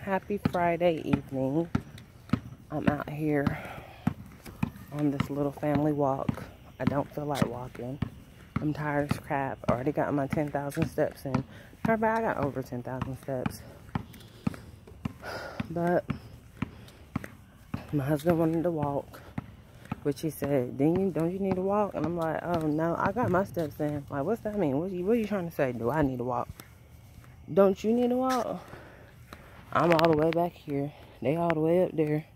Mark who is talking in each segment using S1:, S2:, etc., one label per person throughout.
S1: Happy Friday evening. I'm out here on this little family walk. I don't feel like walking. I'm tired as crap. Already got my 10,000 steps in. I got over 10,000 steps. But my husband wanted to walk, which he said, don't you need to walk? And I'm like, oh no, I got my steps in. Like, what's that mean? What are you trying to say? Do I need to walk? Don't you need to walk? I'm all the way back here. They all the way up there.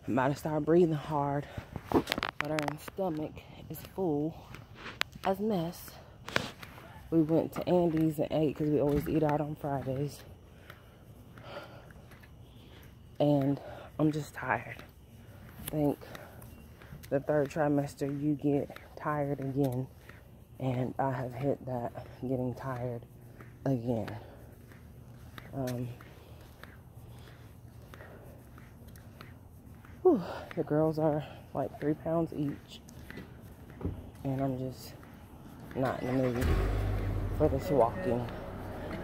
S1: I'm about to start breathing hard, but our stomach is full as mess. We went to Andy's and ate because we always eat out on Fridays. And I'm just tired. I think the third trimester you get tired again. And I have hit that, getting tired again. The girls are like 3 pounds each. And I'm just not in the mood for this walking.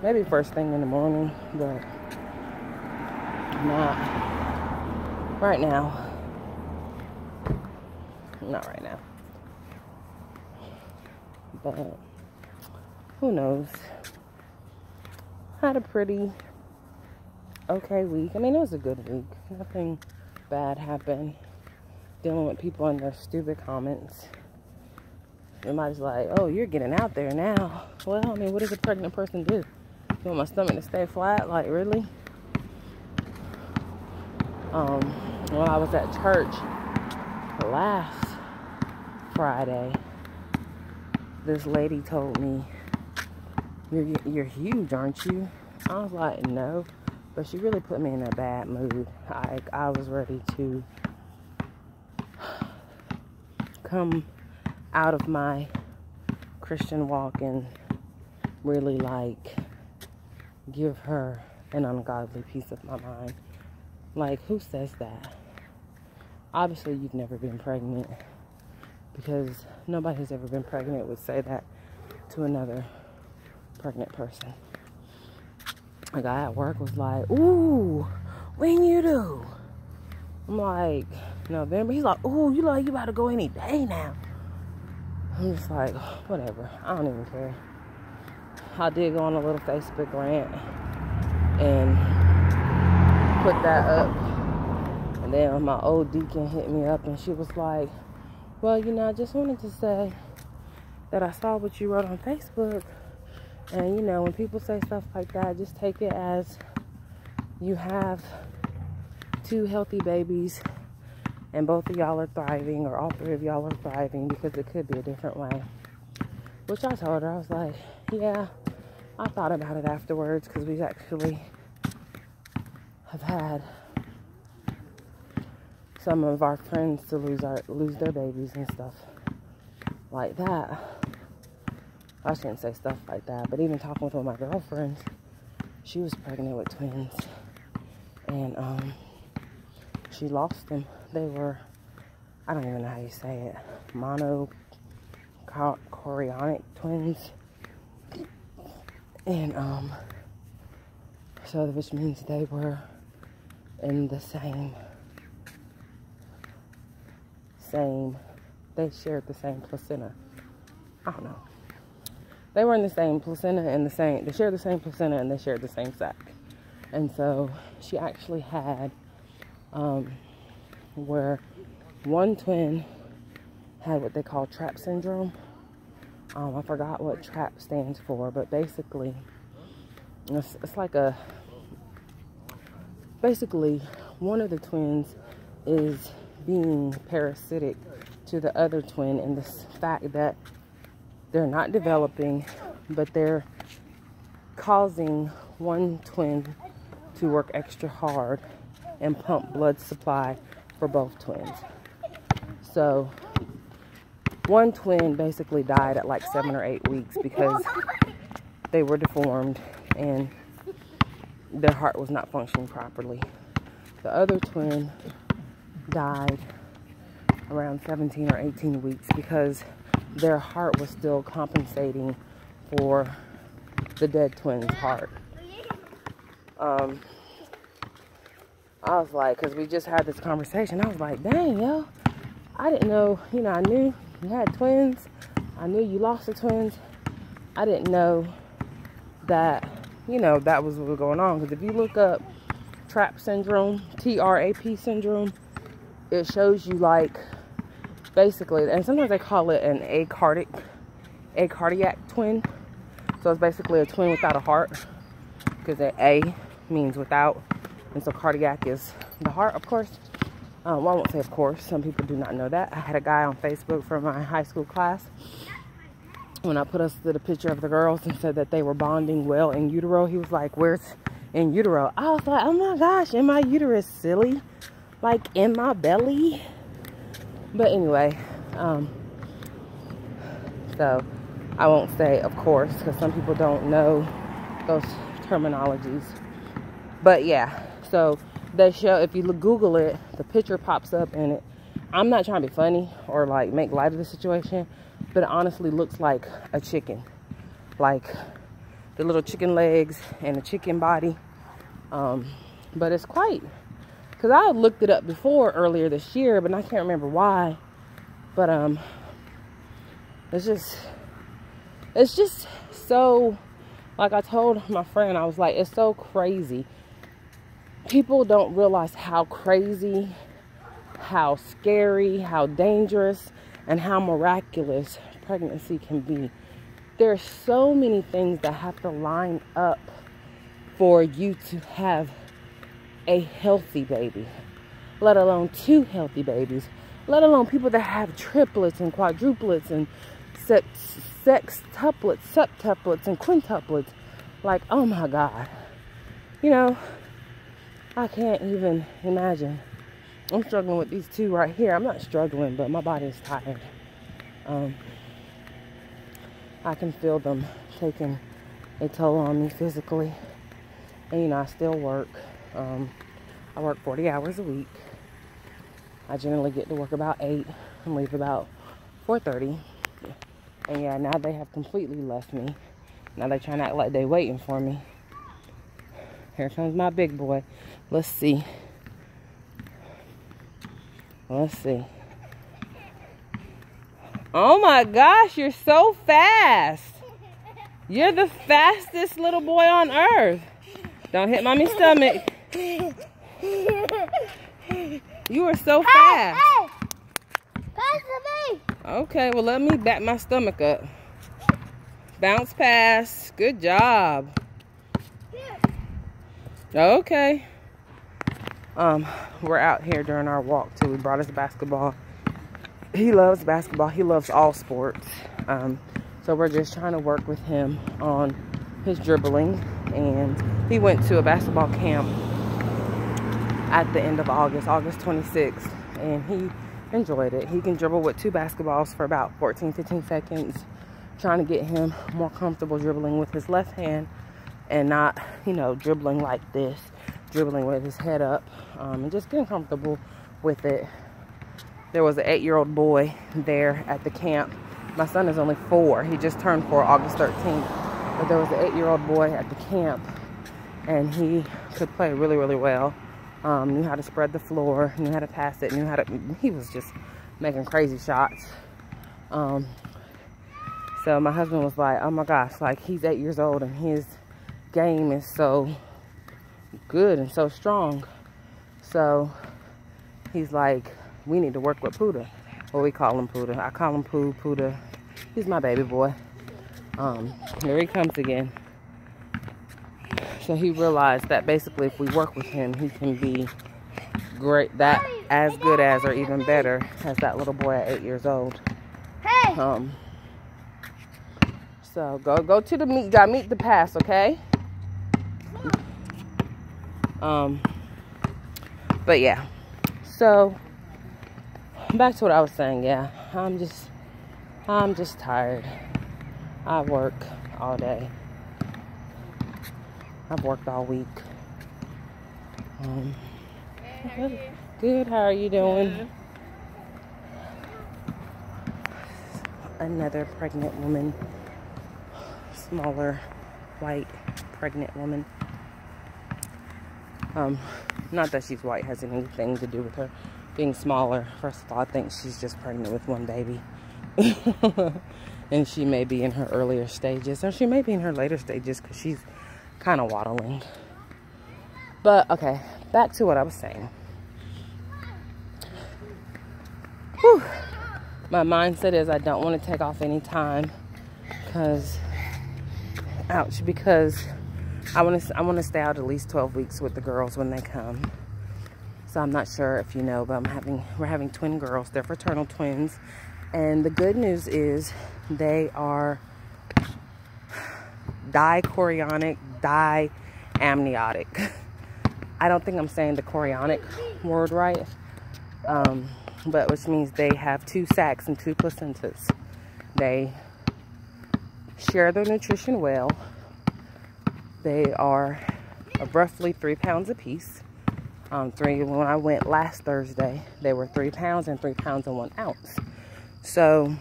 S1: Maybe first thing in the morning, but not right now. Not right now. But who knows? Had a pretty okay week. I mean, it was a good week. Nothing bad happened. Dealing with people and their stupid comments. Somebody's like, oh, you're getting out there now. Well, I mean, what does a pregnant person do? You want my stomach to stay flat? Like, really? When I was at church last Friday, this lady told me, you're huge, aren't you? I was like, no. But she really put me in a bad mood. I was ready to come out of my Christian walk and really, like, give her an ungodly piece of my mind. Like, who says that? Obviously, you've never been pregnant, because nobody who's ever been pregnant would say that to another pregnant person. A guy at work was like, ooh, when you do? I'm like, November. He's like, ooh, you about to go any day now. I'm just like, whatever. I don't even care. I did go on a little Facebook rant and put that up. And then my old deacon hit me up and she was like, well, I just wanted to say that I saw what you wrote on Facebook. And, when people say stuff like that, just take it as you have 2 healthy babies and both of y'all are thriving, or all 3 of y'all are thriving, because it could be a different way. Which I told her, I was like, yeah, I thought about it afterwards, because we actually have had some of our friends to lose their babies and stuff like that. I shouldn't say stuff like that, but even talking with one of my girlfriends, she was pregnant with twins, and she lost them. They were, I don't even know how you say it, monochorionic twins, and so which means they were in the same, they shared the same placenta. I don't know. They were in the same placenta and they shared the same placenta and they shared the same sac. And so she actually had, where one twin had what they call TRAP syndrome. I forgot what TRAP stands for, but basically, it's like basically one of the twins is being parasitic to the other twin, and the fact that they're not developing, but they're causing one twin to work extra hard and pump blood supply for both twins. So one twin basically died at like 7 or 8 weeks because they were deformed and their heart was not functioning properly. The other twin died around 17 or 18 weeks because their heart was still compensating for the dead twin's heart. I was like, because we just had this conversation, I was like, dang, yo, I didn't know, you know, I knew you had twins. I knew you lost the twins. I didn't know that, you know, that was what was going on. Because if you look up TRAP syndrome, TRAP syndrome, it shows you, like, basically, and sometimes they call it an acardiac twin. So it's basically a twin without a heart, because the A means without, and so cardiac is the heart, of course. Well, I won't say of course. Some people do not know that. I had a guy on Facebook from my high school class. When I put us to the picture of the girls and said that they were bonding well in utero, he was like, where's in utero? I was like, oh my gosh, in my uterus, silly. Like, in my belly. But anyway, so I won't say of course, because some people don't know those terminologies. But yeah, so they show, if you Google it, the picture pops up in it. I'm not trying to be funny or like make light of the situation, but it honestly looks like a chicken. Like the little chicken legs and the chicken body. But it's quite, because I looked it up before earlier this year, but I can't remember why. But it's just so, like I told my friend, I was like, it's so crazy. People don't realize how crazy, how scary, how dangerous, and how miraculous pregnancy can be. There are so many things that have to line up for you to have a healthy baby, let alone 2 healthy babies, let alone people that have triplets and quadruplets and sextuplets, septuplets, and quintuplets. Like, oh my God. You know, I can't even imagine. I'm struggling with these 2 right here. I'm not struggling, but my body is tired. I can feel them taking a toll on me physically. And, you know, I still work. I work 40 hours a week. I generally get to work about 8 and leave about 4:30. And yeah, now they have completely left me. Now they're trying to act like they're waiting for me. Here comes my big boy. Let's see. Let's see. Oh my gosh, you're so fast. You're the fastest little boy on earth. Don't hit mommy's stomach. You are so fast.
S2: Hey, pass to me.
S1: Okay, well let me back my stomach up. Bounce pass. Good job. Okay. We're out here during our walk too. We brought us basketball. He loves basketball. He loves all sports. So we're just trying to work with him on his dribbling. And he went to a basketball camp at the end of August 26th. And he enjoyed it. He can dribble with 2 basketballs for about 14-15 seconds. Trying to get him more comfortable dribbling with his left hand and not, you know, dribbling like this. Dribbling with his head up. And just getting comfortable with it. There was an 8-year-old boy there at the camp. My son is only 4. He just turned 4 August 13th. But there was an 8-year-old boy at the camp. And he could play really, really well. Knew how to spread the floor. Knew how to pass it. He was just making crazy shots. So my husband was like, oh my gosh, like he's 8 years old and his game is so good and so strong. So he's like, we need to work with Puda. Well, we call him Puda. I call him Puda. He's my baby boy. Here he comes again. So he realized that basically if we work with him, he can be great, that as good as or even better as that little boy at 8 years old.
S2: Hey.
S1: So go to the meet. You gotta meet the pass, okay? But yeah. So back to what I was saying. Yeah, I'm just tired. I work all day. I've worked all week. Good. How are you doing? Another pregnant woman. Smaller white pregnant woman. Not that she's white has anything to do with her being smaller. First of all, I think she's just pregnant with one baby. And she may be in her earlier stages, or she may be in her later stages because she's kind of waddling. But okay, back to what I was saying. Whew. My mindset is I don't want to take off any time because I want to stay out at least 12 weeks with the girls when they come. So I'm not sure if you know, but we're having twin girls. They're fraternal twins. And the good news is they are dichorionic, diamniotic. I don't think I'm saying the chorionic word right. But which means they have 2 sacs and 2 placentas. They share their nutrition well. They are roughly 3 pounds apiece. When I went last Thursday, they were 3 pounds and 3 pounds and 1 ounce. So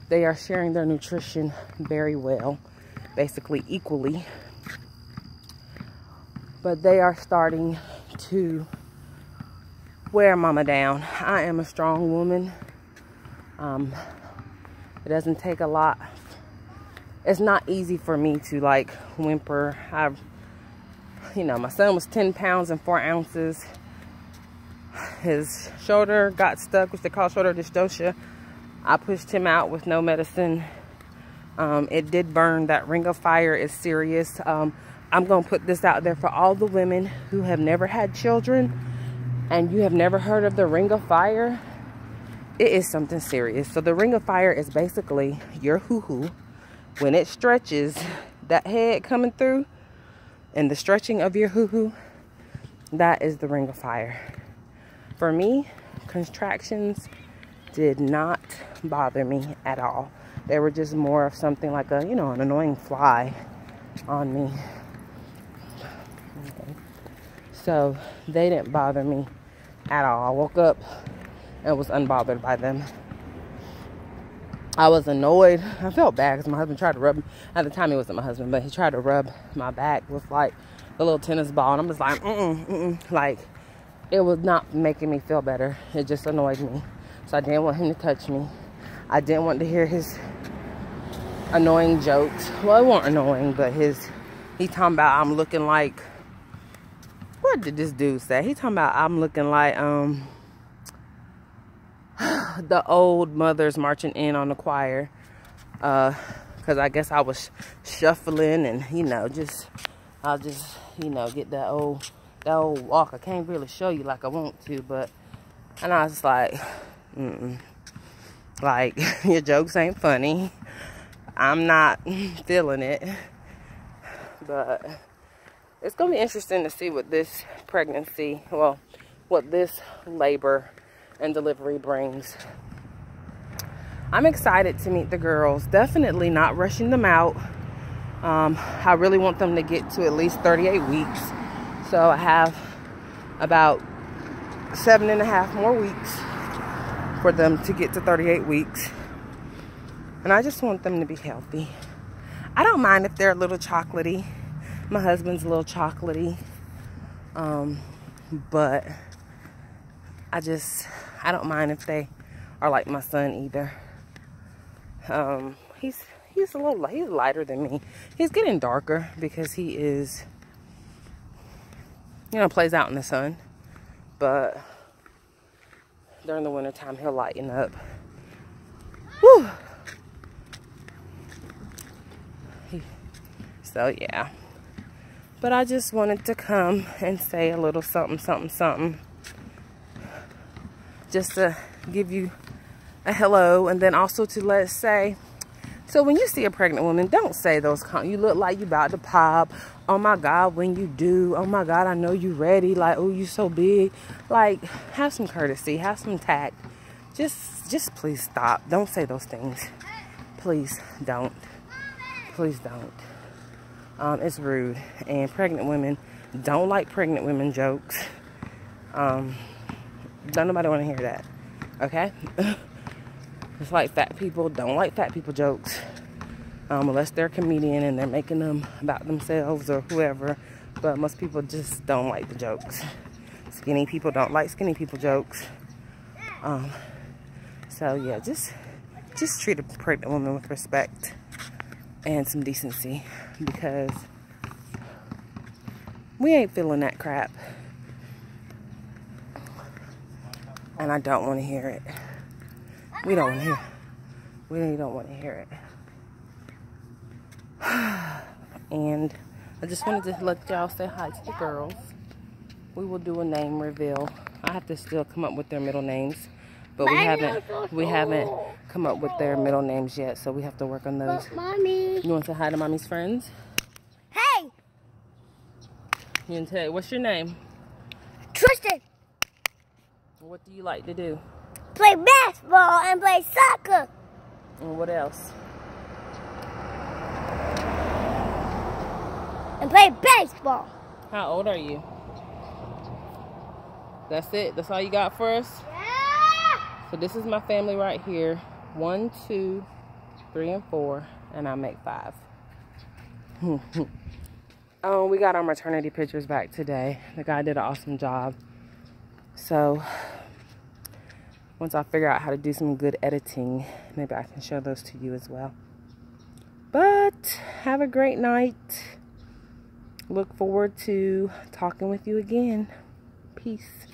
S1: they are sharing their nutrition very well, basically equally. But they are starting to wear mama down. I am a strong woman. It doesn't take a lot. It's not easy for me to like whimper. My son was 10 pounds and 4 ounces. His shoulder got stuck, which they call shoulder dystocia. I pushed him out with no medicine. It did burn. That ring of fire is serious. I'm going to put this out there for all the women who have never had children and you have never heard of the ring of fire. It is something serious. So the ring of fire is basically your hoo-hoo. When it stretches, that head coming through and the stretching of your hoo-hoo, that is the ring of fire. For me, contractions did not bother me at all. They were just more of something like an annoying fly on me. Okay. So they didn't bother me at all. I woke up and was unbothered by them. I was annoyed. I felt bad because my husband tried to rub, at the time he wasn't my husband, but he tried to rub my back with like a little tennis ball. And I'm just like, like it was not making me feel better. It just annoyed me. So I didn't want him to touch me. I didn't want to hear his annoying jokes. Well, it wasn't annoying, but he talking about I'm looking like, what did this dude say? He talking about I'm looking like the old mothers marching in on the choir, because I guess I was shuffling and I'll just get that old walk. I can't really show you like I want to, and I was like, like your jokes ain't funny. I'm not feeling it, but it's gonna be interesting to see what this pregnancy, what this labor and delivery brings. I'm excited to meet the girls. Definitely not rushing them out. I really want them to get to at least 38 weeks. So I have about 7.5 more weeks for them to get to 38 weeks. And I just want them to be healthy. I don't mind if they're a little chocolatey. My husband's a little chocolatey. But I don't mind if they are like my son either. He's lighter than me. He's getting darker because he is, plays out in the sun. But during the wintertime, he'll lighten up. Whew. So yeah. But I just wanted to come and say a little something. Just to give you a hello, and then also to let's say, so when you see a pregnant woman, don't say those you look like you about to pop. Oh my God, when you do, oh my God, I know you ready. Like, oh, you so big. Like, have some courtesy, have some tact. Just please stop. Don't say those things. Please don't. Please don't. It's rude. And pregnant women don't like pregnant women jokes. Don't nobody want to hear that. Okay? It's like fat people don't like fat people jokes. unless they're a comedian and they're making them about themselves or whoever. But most people just don't like the jokes. Skinny people don't like skinny people jokes. So yeah, just treat a pregnant woman with respect and some decency, because we ain't feeling that crap. And I don't want to hear it. We don't want to hear it. We really don't want to hear it. And I just wanted to let y'all say hi to the girls. We will do a name reveal. I have to still come up with their middle names, but we haven't come up with their middle names yet, so we have to work on those.
S2: Mommy.
S1: You want to say hi to Mommy's friends?
S2: Hey,
S1: You want to say, what's your name?
S2: Tristan.
S1: What do you like to do?
S2: Play basketball and play soccer.
S1: And what else?
S2: And play baseball.
S1: How old are you? That's it? That's all you got for us?
S2: Yeah.
S1: So this is my family right here. 1, 2, 3, and 4, and I make 5. We got our maternity pictures back today. The guy did an awesome job. So once I figure out how to do some good editing, maybe I can show those to you as well. But have a great night. Look forward to talking with you again. Peace.